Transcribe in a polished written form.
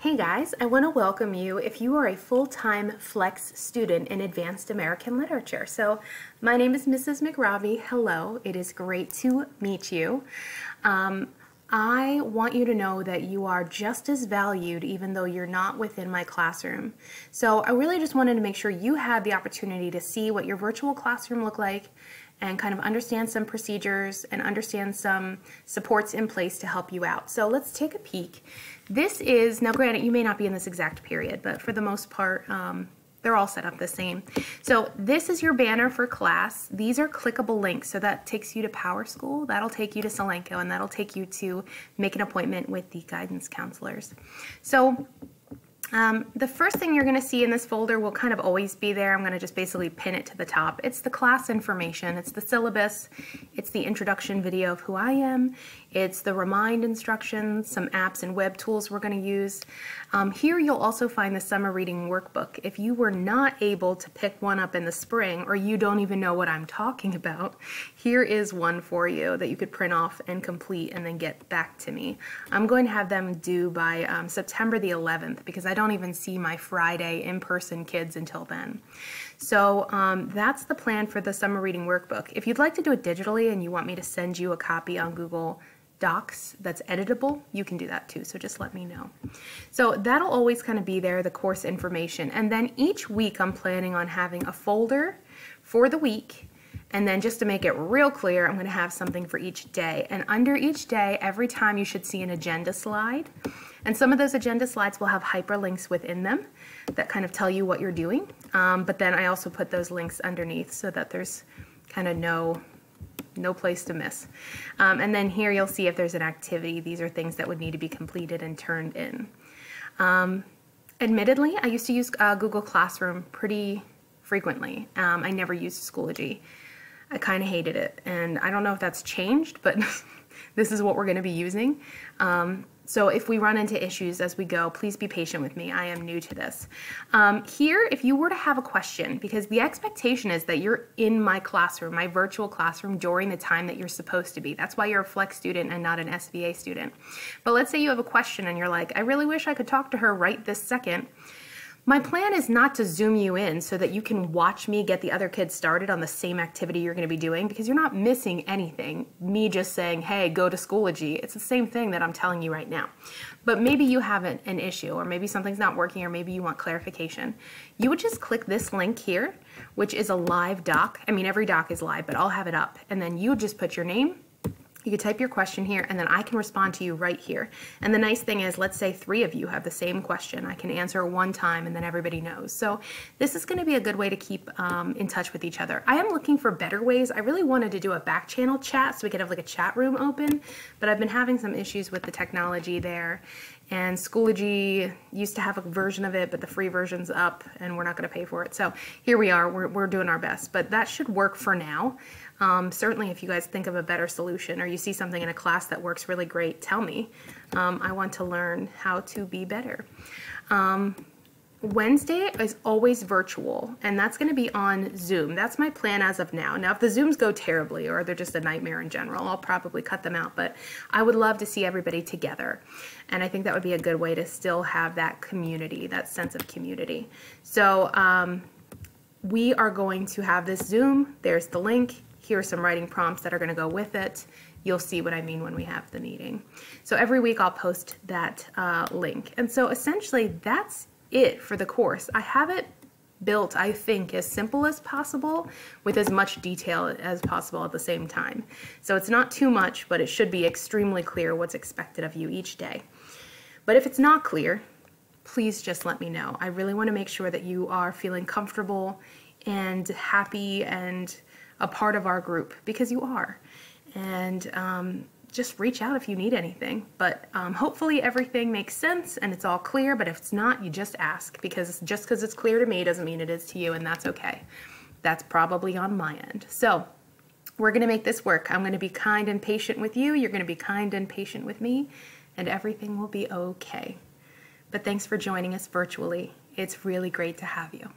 Hey guys, I want to welcome you if you are a full-time flex student in Advanced American Literature. So my name is Mrs. McRavi. Hello, it is great to meet you. I want you to know that you are just as valued even though you're not within my classroom. So I really just wanted to make sure you had the opportunity to see what your virtual classroom looked like and kind of understand some procedures and understand some supports in place to help you out. So let's take a peek. This is, now granted, you may not be in this exact period, but for the most part, they're all set up the same. So this is your banner for class. These are clickable links, so that takes you to PowerSchool, that'll take you to Solenco, and that'll take you to make an appointment with the guidance counselors. So the first thing you're going to see in this folder will kind of always be there. I'm going to just basically pin it to the top. It's the class information, it's the syllabus, it's the introduction video of who I am, it's the remind instructions, some apps and web tools we're going to use. Here you'll also find the summer reading workbook. If you were not able to pick one up in the spring, or you don't even know what I'm talking about, here is one for you that you could print off and complete and then get back to me. I'm going to have them due by September the 11th because I don't even see my Friday in-person kids until then. So that's the plan for the summer reading workbook. If you'd like to do it digitally and you want me to send you a copy on Google Docs that's editable, you can do that too, so just let me know. So that'll always kind of be there, the course information, and then each week I'm planning on having a folder for the week, and then just to make it real clear, I'm going to have something for each day, and under each day, every time you should see an agenda slide, and some of those agenda slides will have hyperlinks within them that kind of tell you what you're doing, but then I also put those links underneath so that there's kind of no place to miss. And then here you'll see if there's an activity. These are things that would need to be completed and turned in. Admittedly, I used to use Google Classroom pretty frequently. I never used Schoology. I kind of hated it, and I don't know if that's changed, but this is what we're going to be using. So if we run into issues as we go, please be patient with me. I am new to this. Here, if you were to have a question, because the expectation is that you're in my classroom, my virtual classroom, during the time that you're supposed to be. That's why you're a flex student and not an SVA student. But let's say you have a question and you're like, I really wish I could talk to her right this second. My plan is not to zoom you in so that you can watch me get the other kids started on the same activity you're going to be doing, because you're not missing anything. Me just saying, hey, go to Schoology, it's the same thing that I'm telling you right now. But maybe you have an issue, or maybe something's not working, or maybe you want clarification. You would just click this link here, which is a live doc. I mean, every doc is live, but I'll have it up. And then you just put your name. You can type your question here, and then I can respond to you right here. And the nice thing is, let's say 3 of you have the same question. I can answer one time, and then everybody knows. So this is going to be a good way to keep in touch with each other. I am looking for better ways. I really wanted to do a back channel chat so we could have like a chat room open, but I've been having some issues with the technology there. And Schoology used to have a version of it, but the free version's up, and we're not going to pay for it. So here we are. We're doing our best, but that should work for now. Certainly if you guys think of a better solution, or you see something in a class that works really great, tell me. I want to learn how to be better. Wednesday is always virtual, and that's going to be on Zoom. That's my plan as of now. Now, if the Zooms go terribly, or they're just a nightmare in general, I'll probably cut them out, but I would love to see everybody together. And I think that would be a good way to still have that community, that sense of community. So we are going to have this Zoom. There's the link. Here are some writing prompts that are going to go with it. You'll see what I mean when we have the meeting. So every week I'll post that link. And so essentially that's it for the course. I have it built, I think, as simple as possible with as much detail as possible at the same time. So it's not too much, but it should be extremely clear what's expected of you each day. But if it's not clear, please just let me know. I really want to make sure that you are feeling comfortable and happy and a part of our group, because you are. And just reach out if you need anything. But hopefully everything makes sense and it's all clear, but if it's not, you just ask, because just because it's clear to me doesn't mean it is to you, and that's okay. That's probably on my end. So we're gonna make this work. I'm gonna be kind and patient with you, you're gonna be kind and patient with me, and everything will be okay. But thanks for joining us virtually. It's really great to have you.